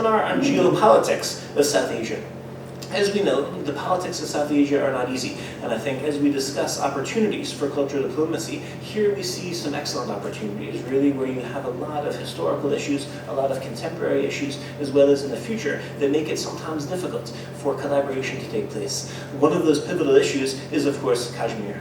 seminar on geopolitics of South Asia. As we know, the politics of South Asia are not easy, and I think as we discuss opportunities for cultural diplomacy, here we see some excellent opportunities, really where you have a lot of historical issues, a lot of contemporary issues, as well as in the future, that make it sometimes difficult for collaboration to take place. One of those pivotal issues is, of course, Kashmir.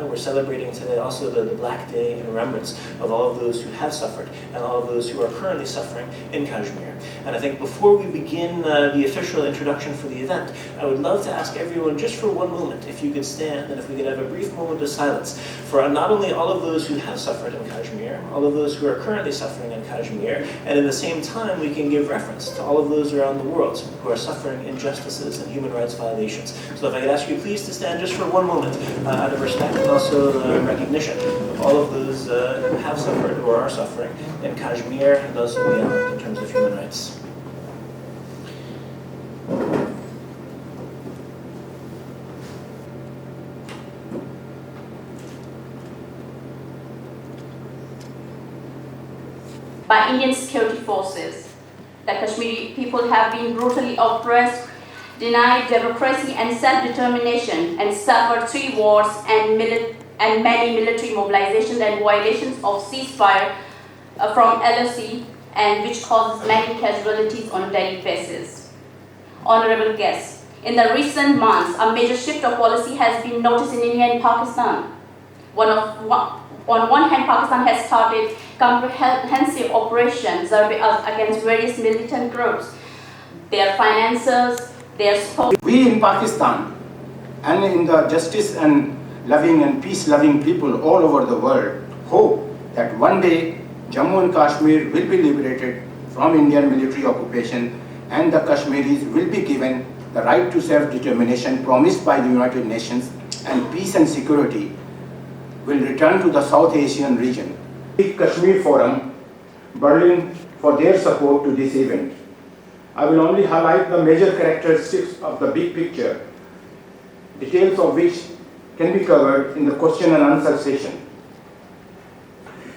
We're celebrating today also the Black Day in remembrance of all of those who have suffered and all of those who are currently suffering in Kashmir. And I think before we begin the official introduction for the event, I would love to ask everyone just for one moment if you could stand and if we could have a brief moment of silence for not only all of those who have suffered in Kashmir, all of those who are currently suffering in Kashmir, and at the same time we can give reference to all of those around the world who are suffering injustices and human rights violations. So if I could ask you please to stand just for one moment out of respect and also recognition of all of those who have suffered or are suffering in Kashmir and also beyond in terms of human rights. By Indian security forces. The Kashmiri people have been brutally oppressed, denied democracy and self-determination, and suffered 3 wars and many military mobilizations and violations of ceasefire from LOC, and which causes many casualties on a daily basis. Honorable guests, in the recent months, a major shift of policy has been noticed in India and Pakistan. On one hand, Pakistan has started comprehensive operations against various militant groups, their finances, their support. We in Pakistan and in the justice and loving and peace-loving people all over the world hope that one day Jammu and Kashmir will be liberated from Indian military occupation and the Kashmiris will be given the right to self-determination promised by the United Nations, and peace and security will return to the South Asian region. The Kashmir Forum, Berlin, for their support to this event. I will only highlight the major characteristics of the big picture, details of which can be covered in the question and answer session.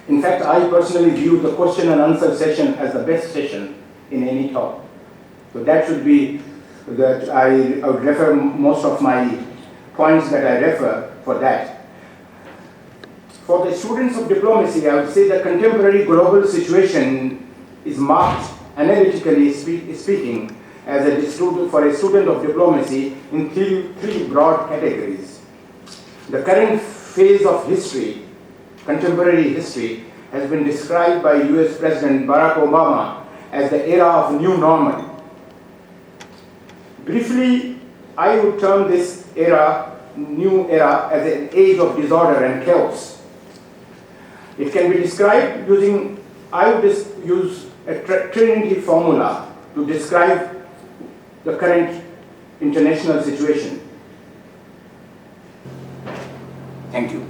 In fact, I personally view the question and answer session as the best session in any talk. So that should be that I would refer most of my points that I refer for that. For the students of diplomacy, I would say the contemporary global situation is marked, analytically speaking, as for a student of diplomacy in three broad categories. The current phase of history, contemporary history, has been described by US President Barack Obama as the era of new normal. Briefly, I would term this era, new era, as an age of disorder and chaos. It can be described using, I would use a Trinity formula to describe the current international situation. Thank you.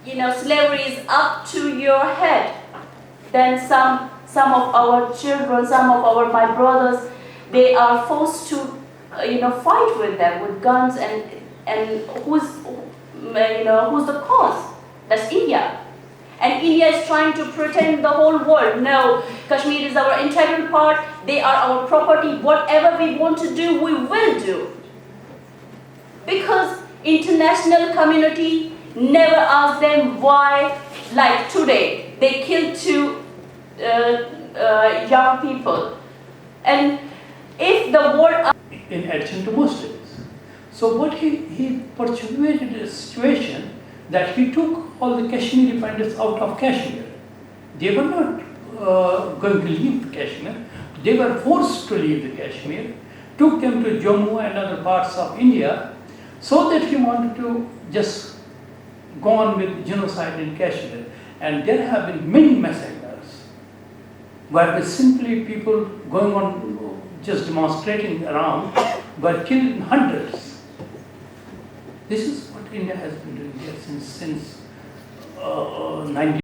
You know, slavery is up to your head. Then some of our children, my brothers, they are forced to, fight with them with guns, and who's the cause? That's India. And India is trying to pretend the whole world, no, Kashmir is our integral part, they are our property, whatever we want to do, we will do. Because international community never asked them why, like today, they killed 2 young people. And if the war in addition to Muslims. So what he perpetuated a situation that he took all the Kashmiri Pandits out of Kashmir. They were not going to leave Kashmir. They were forced to leave the Kashmir, took them to Jammu and other parts of India, so that he wanted to just go on with genocide in Kashmir. And there have been many massacres, where the simply people going on just demonstrating around were killed in hundreds. This is what India has been doing here since 19